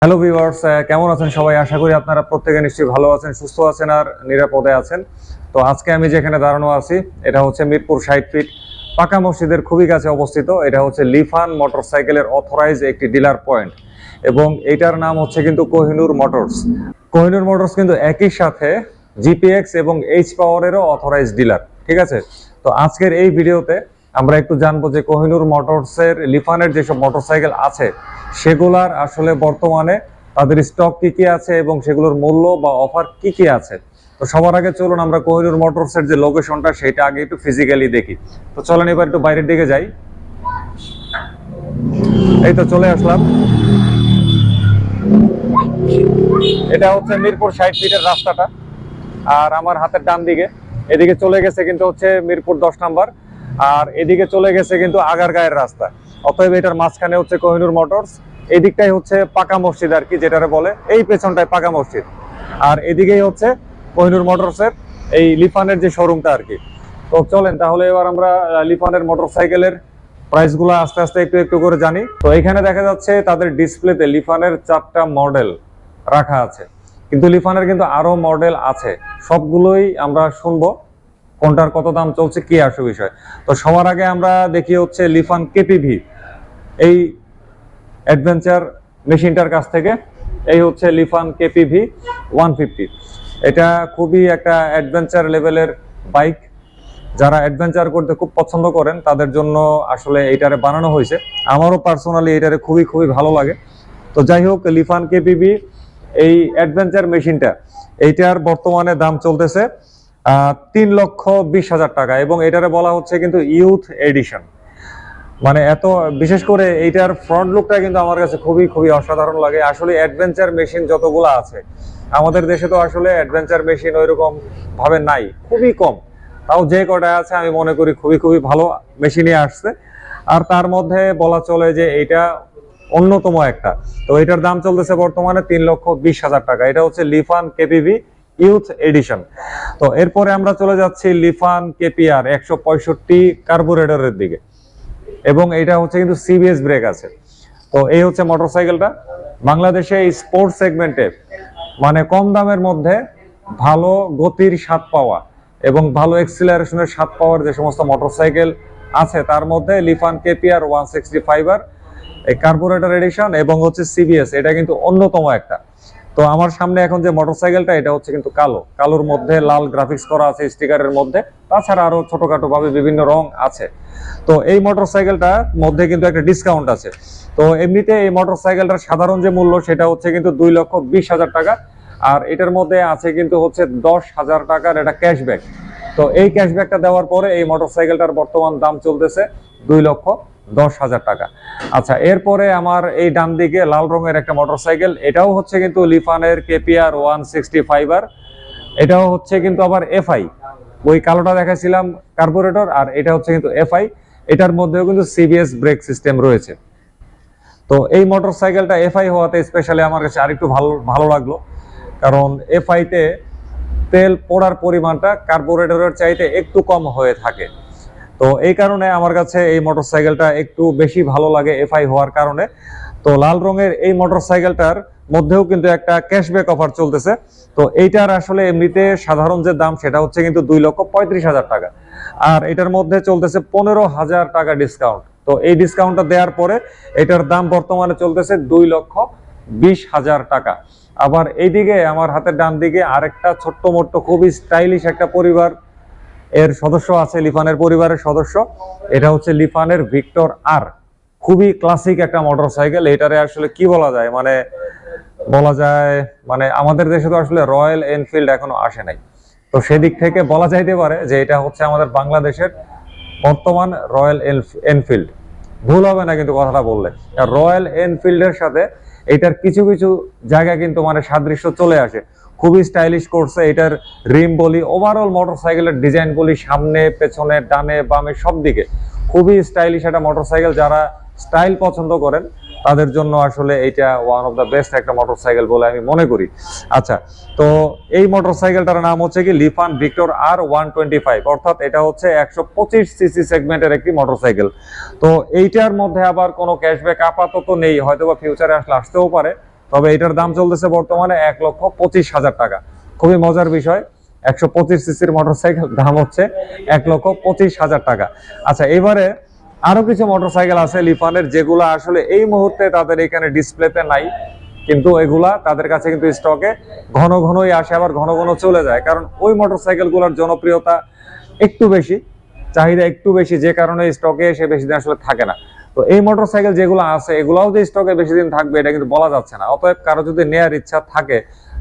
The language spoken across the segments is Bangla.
হ্যালো ভিউয়ার্স, কেমন আছেন সবাই? আশা করি আপনারা প্রত্যেকে নিশ্চয়ই ভালো আছেন, সুস্থ আছেন আর নিরাপদে আছেন। তো আজকে আমি যেখানে দাঁড়ানো আছি এটা হচ্ছে মিরপুর 60 ফিট পাকা মসজিদের খুবই কাছে অবস্থিত। এটা হচ্ছে লিফান মোটরসাইকেলের অথরাইজ একটি ডিলার পয়েন্ট এবং এটার নাম হচ্ছে কিন্তু কোহিনুর মোটরস। কোহিনুর মোটরস কিন্তু একই সাথে জিপিএক্স এবং এইচ পাওয়ারেরও অথরাইজ ডিলার, ঠিক আছে? তো আজকের এই ভিডিওতে আমরা একটু জানবো যে কোহিনুর মোটরসের লিফানের যেসব মোটরসাইকেল আছে সেগুলার আসলে বর্তমানে তাদের স্টক কি কি আছে এবং সেগুলোর মূল্য বা অফার কি কি আছে। তো সবার আগে চলুন আমরা কোহিনুর মোটরসের যে লোকেশনটা সেটা আগে একটু ফিজিক্যালি দেখি। তো চলেন এবার একটু বাইরের দিকে যাই। এই তো চলে আসলাম। এটা হচ্ছে মিরপুর 60 ফিটের রাস্তাটা, আর আমার হাতের ডান দিকে এদিকে চলে গেছে কিন্তু হচ্ছে মিরপুর 10 নাম্বার, আর এদিকে চলে গেছে কিন্তু আগারগাঁয়ের রাস্তা। অতএব এটার মাঝখানে হচ্ছে কোহিনুর মোটরস, এই দিকটাই হচ্ছে পাকা মসজিদ আর কি, যেটারে বলে এই পেছনটায় পাকা মসজিদ, আর এদিকেই হচ্ছে কোহিনুর মোটরসের এই লিফানের যে শোরুমটা আর কি। তো চলেন তাহলে এবার আমরা লিফানের মোটরসাইকেলের প্রাইসগুলো আস্তে আস্তে একটু একটু করে জানি। তো এখানে দেখা যাচ্ছে তাদের ডিসপ্লেতে লিফানের 4টা মডেল রাখা আছে, কিন্তু লিফানের কিন্তু আরো মডেল আছে, সবগুলোই আমরা শুনবো কোনটার কত দাম চলছে কি আসে বিষয়। তো সবার আগে আমরা দেখি হচ্ছে লিফান কেপিভি, এই অ্যাডভেঞ্চার মেশিনটার কাছ থেকে। এই হচ্ছে লিফান কেপিভি 150। এটা খুবই একটা অ্যাডভেঞ্চার লেভেলের বাইক, যারা অ্যাডভেঞ্চার করতে খুব পছন্দ করেন তাদের জন্য আসলে এইটারে বানানো হয়েছে। আমারও পার্সোনালি এটারে খুবই খুবই ভালো লাগে। তো যাই হোক, লিফান কেপিভি এই অ্যাডভেঞ্চার মেশিনটা এইটার বর্তমানে দাম চলতেছে 3,20,000 টাকা, এবং এটারে বলা হচ্ছে কিন্তু ইউথ এডিশন। মানে এত বিশেষ করে এইটার ফ্রন্ট লুকটা কিন্তু আমার কাছে খুবই খুবই অসাধারণ লাগে। আসলে অ্যাডভেঞ্চার মেশিন যতগুলো আছে আমাদের দেশে, তো আসলে অ্যাডভেঞ্চার মেশিন ওইরকম ভাবে নাই, খুবই কম। তাও যে কটা আছে আমি মনে করি খুবই খুবই ভালো মেশিনই আসছে, আর তার মধ্যে বলা চলে যে এইটা অন্যতম একটা। তো এটার দাম চলতেছে বর্তমানে 3,20,000 টাকা। এটা হচ্ছে লিফান কেপিভি ইউথ এডিশন। তো এরপরে আমরা চলে যাচ্ছি লিফান কেপিআর 165 কার্বোরেটরের দিকে, এবং এটা হচ্ছে কিন্তু সিবিএস ব্রেক আছে। তো এই হচ্ছে মোটরসাইকেলটা। বাংলাদেশে এই স্পোর্টস সেগমেন্টে মানে কম দামের মধ্যে ভালো গতির স্বাদ পাওয়া এবং ভালো এক্সিলারেশনের স্বাদ পাওয়ার যে সমস্ত মোটরসাইকেল আছে তার মধ্যে লিফান কেপিআর 165 আর এই কার্বোরেটর এডিশন এবং হচ্ছে সিবিএস, এটা কিন্তু অন্যতম একটা। তো আমার সামনে এখন যে মোটরসাইকেলটা এটা হচ্ছে কিন্তু কালোর মধ্যে লাল গ্রাফিক্স করা আছে স্টিকারের মধ্যে, তাছাড়া আরো ছোটখাটো ভাবে বিভিন্ন রং আছে। তো এই মোটরসাইকেলটার মধ্যে কিন্তু একটা ডিসকাউন্ট আছে। তো এমনিতে এই মোটরসাইকেলটার সাধারণ যে মূল্য সেটা হচ্ছে কিন্তু 2,20,000 টাকা, আর এটার মধ্যে আছে কিন্তু হচ্ছে 10,000 টাকার এটা ক্যাশব্যাক। তো এই ক্যাশব্যাকটা দেওয়ার পরে এই মোটরসাইকেলটার বর্তমান দাম চলতেছে 2,10,000 টাকা। আচ্ছা, এরপরে আমার এই ডান দিকে লাল রঙের একটা মোটরসাইকেল, এটাও হচ্ছে কিন্তু লিফানের কেপিআর 165 আর এটাও হচ্ছে কিন্তু আবার এফআই। ওই কালোটা দেখাইছিলাম কার্বোরেটর, আর এটা হচ্ছে কিন্তু এফআই। এটার মধ্যেও কিন্তু সিবিএস ব্রেক সিস্টেম রয়েছে। তো এই মোটরসাইকেলটা এফআই হওয়াতে স্পেশালি আমার কাছে আরেকটু ভালো লাগলো, কারণ এফআইতে তেল পোড়ার পরিমাণটা কার্বোরেটরের চাইতে একটু কম হয়ে থাকে। তো এই কারণে আমার কাছে এই মোটরসাইকেলটা একটু বেশি ভালো লাগে এফআই হওয়ার কারণে। তো লাল রঙের এই মোটরসাইকেলটার মধ্যেও কিন্তু একটা ক্যাশব্যাক অফার চলতেছে। তো এইটার আসলে এমনিতে সাধারণ যে দাম সেটা হচ্ছে কিন্তু 2,35,000 টাকা, আর এটার মধ্যে চলতেছে 15,000 টাকা ডিসকাউন্ট। তো এই ডিসকাউন্টটা দেওয়ার পরে এটার দাম বর্তমানে চলতেছে 2,20,000 টাকা। আবার এইদিকে আমার হাতের ডান দিকে আরেকটা ছোট্ট মোট্ট খুবই স্টাইলিশ একটা পরিবার এর সদস্য আছে, লিফানের পরিবারের সদস্য। এটা হচ্ছে লিফানের ভিক্টর আর, খুবই ক্লাসিক একটা মোটরসাইকেল। এটারে আসলে কি বলা যায়, বলা যায় মানে আমাদের দেশে তো আসলে রয়্যাল এনফিল্ড এখনো আসে নাই। তো সেদিক থেকে বলা যাইতে পারে যে এটা হচ্ছে আমাদের বাংলাদেশের বর্তমান রয়্যাল এনফিল্ড। ভুল হবে না কিন্তু কথাটা বললে, রয়্যাল এনফিল্ডের সাথে এটার কিছু কিছু জায়গা কিন্তু মানে সাদৃশ্য চলে আসে। খুবই স্টাইলিশ করছে এটার রিম বলি, ওভারঅল মোটরসাইকেলের ডিজাইন বলি, সামনে পেছনে ডানে বামে সব দিকে খুবই স্টাইলিশ একটা মোটরসাইকেল। যারা স্টাইল পছন্দ করেন তাদের জন্য আসলে এটা ওয়ান অফ দ্য বেস্ট একটা মোটরসাইকেল বলে আমি মনে করি। আচ্ছা, তো এই মোটরসাইকেলটার নাম হচ্ছে কি লিফান ভিক্টর আর 125, অর্থাৎ এটা হচ্ছে 125 সিসি সেগমেন্টের একটি মোটরসাইকেল। তো এইটার মধ্যে আবার কোনো ক্যাশব্যাক আপাতত নেই, হয়তোবা ফিউচারে আসলে আসতেও পারে। তবে এটার দাম চলতেছে বর্তমানে 1,25,000 টাকা। খুবই মজার বিষয়, 125 সিসির মোটরসাইকেল দাম হচ্ছে 1,25,000 টাকা। আচ্ছা, এবারে আরো কিছু মোটরসাইকেল আছে লিফানের, যেগুলো আসলে এই মুহূর্তে তাদের এখানে ডিসপ্লেতে নাই, কিন্তু এগুলা তাদের কাছে কিন্তু স্টকে ঘন ঘনই আসে, আবার ঘন ঘন চলে যায়, কারণ ওই মোটরসাইকেলগুলোর জনপ্রিয়তা একটু বেশি, চাহিদা একটু বেশি, যে কারণে স্টকে এসে বেশি দিন আসলে থাকে না। তো এই মোটরসাইকেল যেগুলো আছে এগুলাও যে স্টকে বেশি দিন থাকবে এটা কিন্তু বলা যাচ্ছে না। অতএব কারো যদি নেয়ার ইচ্ছা থাকে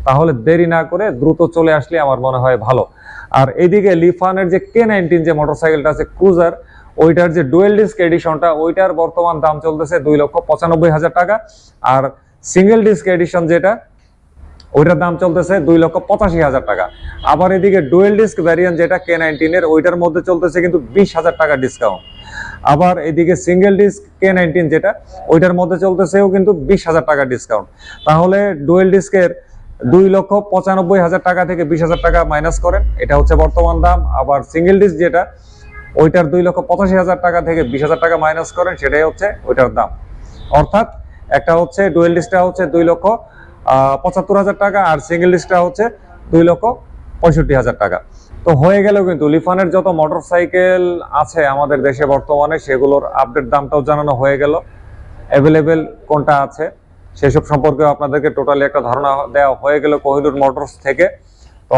তাহলে দেরি না করে দ্রুত চলে আসলে আমার মনে হয় ভালো। আর এইদিকে লিফানের যে K19 যে মোটরসাইকেলটা আছে ক্রুজার, ওইটার যে ডুয়েল ডিস্ক এডিশনটা, ওইটার বর্তমান দাম চলতেছে 2,95,000 টাকা। আর সিঙ্গেল ডিস্ক এডিশন যেটা, ওইটার দাম চলতেছে 2,85,000 টাকা। আবার এদিকে ডুয়েল ডিস্ক ভ্যারিয়েন্ট যেটা K19 এর, ওইটার মধ্যে চলতেছে কিন্তু 20,000 টাকা ডিসকাউন্ট। আবার এদিকে সিঙ্গেল ডিস্ক K19 যেটা, ওইটার মধ্যে চলতেছেও কিন্তু 20,000 টাকা ডিসকাউন্ট। তাহলে ডুয়েল ডিস্কের 2,95,000 টাকা থেকে 20,000 টাকা মাইনাস করেন, এটা হচ্ছে বর্তমান দাম। আবার সিঙ্গেল ডিস্ক যেটা, ওইটার 2,85,000 টাকা থেকে 20,000 টাকা মাইনাস করেন, সেটাই হচ্ছে ওইটার দাম। অর্থাৎ একটা হচ্ছে ডুয়েল ডিস্কটা হচ্ছে 2,75,000 টাকা, আর সিঙ্গেল ডিস্কটা হচ্ছে 2,65,000 টাকা। তো হয়ে গেল কিন্তু লিফানের যত মোটরসাইকেল আছে আমাদের দেশে বর্তমানে, সেগুলোর আপডেট দামটাও জানানো হয়ে গেল, অ্যাভেলেবেল কোনটা আছে সেসব সম্পর্কে আপনাদেরকে টোটালি একটা ধারণা দেওয়া হয়ে গেল কোহিনুর মোটরস থেকে। তো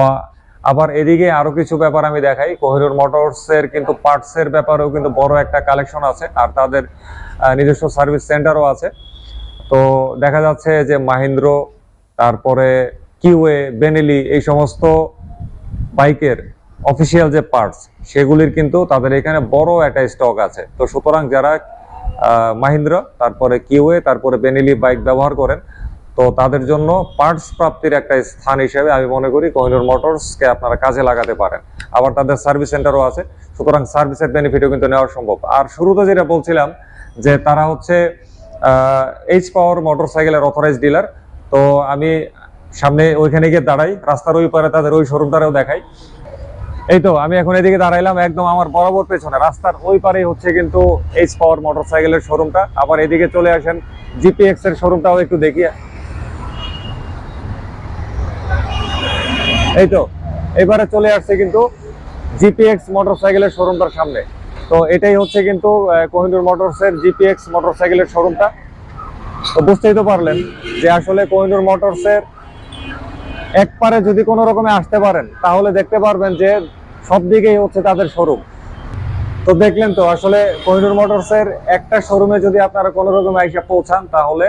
আবার এদিকে আরো কিছু ব্যাপার আমি দেখাই। কোহিনুর মোটরসের কিন্তু পার্টসের ব্যাপারেও কিন্তু বড় একটা কালেকশন আছে, আর তাদের নিজস্ব সার্ভিস সেন্টারও আছে। তো দেখা যাচ্ছে যে মাহিন্দ্র, তারপরে কিউএ, বেনেলি, এই সমস্ত বাইকের অফিসিয়াল যে পার্টস, সেগুলির কিন্তু তাদের এখানে বড় একটা স্টক আছে। তো সুতরাং যারা মাহিন্দ্রা, তারপরে কিউএ, তারপরে বেনেলি বাইক ব্যবহার করেন, তো তাদের জন্য পার্টস প্রাপ্তির একটা স্থান হিসেবে আমি মনে করি কোহিনুর মোটরসকে আপনারা কাজে লাগাতে পারেন। আবার তাদের সার্ভিস সেন্টারও আছে, সুতরাং সার্ভিসের বেনিফিটও কিন্তু নেওয়া সম্ভব। আর শুরুতে যেটা বলছিলাম যে তারা হচ্ছে এইচ পাওয়ার মোটরসাইকেলের অথরাইজ ডিলার। তো আমি সামনে ওইখানে গিয়ে দাঁড়াই, রাস্তার ওই পারে তাদের ওই শোরুমটারেও দেখাই। এই তো আমি এখন এদিকে দাঁড়াইলাম, একদম আমার বরাবর পেছনে রাস্তার ওই পারেই হচ্ছে কিন্তু এইচ পাওয়ার মোটরসাইকেলের শোরুমটা। আবার এদিকে চলে আসেন জিপিএক্স এর শোরুমটাও একটু দেখিয়ে। এই তো এবারে চলে আসছে কিন্তু জিপিএক্স মোটরসাইকেলের শোরুমটার সামনে। তো এটাই হচ্ছে কিন্তু কোহিনুর মোটরসের জিপিএক্স মোটরসাইকেলের শোরুমটা। তো বুঝতেই তো পারলেন যে আসলে কোহিনুর মোটরসের এক পারে যদি কোনো রকমে আসতে পারেন তাহলে দেখতে পারবেন যে সব দিকেই হচ্ছে তাদের শোরুম। তো দেখলেন তো আসলে কোহিনুর মোটরসের একটা শোরুমে যদি আপনারা কোনো রকমে এসে পৌঁছান, তাহলে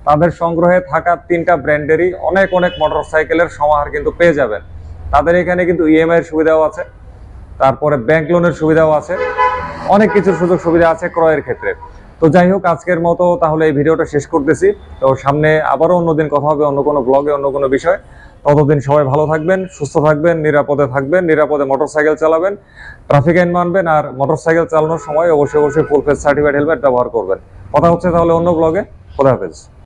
তাদের সংগ্রহে থাকা 3টা ব্র্যান্ডেরই অনেক অনেক মোটরসাইকেলের সমাহার কিন্তু পেয়ে যাবেন। তাদের এখানে কিন্তু ইএমআই এর সুবিধাও আছে, তারপরে ব্যাংক লোনের সুবিধাও আছে, অনেক কিছুর সুযোগ সুবিধা আছে ক্রয়ের ক্ষেত্রে। তো যাই হোক, আজকের মতো তাহলে এই ভিডিওটা শেষ করতেছি। তো সামনে আবারও অন্যদিন কথা হবে অন্য কোনো ব্লগে, অন্য কোনো বিষয়। ততদিন সবাই ভালো থাকবেন, সুস্থ থাকবেন, নিরাপদে থাকবেন, নিরাপদে মোটরসাইকেল চালাবেন, ট্রাফিক আইন মানবেন, আর মোটরসাইকেল চালানোর সময় অবশ্যই ফুল ফেস সার্টিফাইড হেলমেট ব্যবহার করবেন। কথা হচ্ছে তাহলে অন্য ব্লগে। খোদা হাফেজ।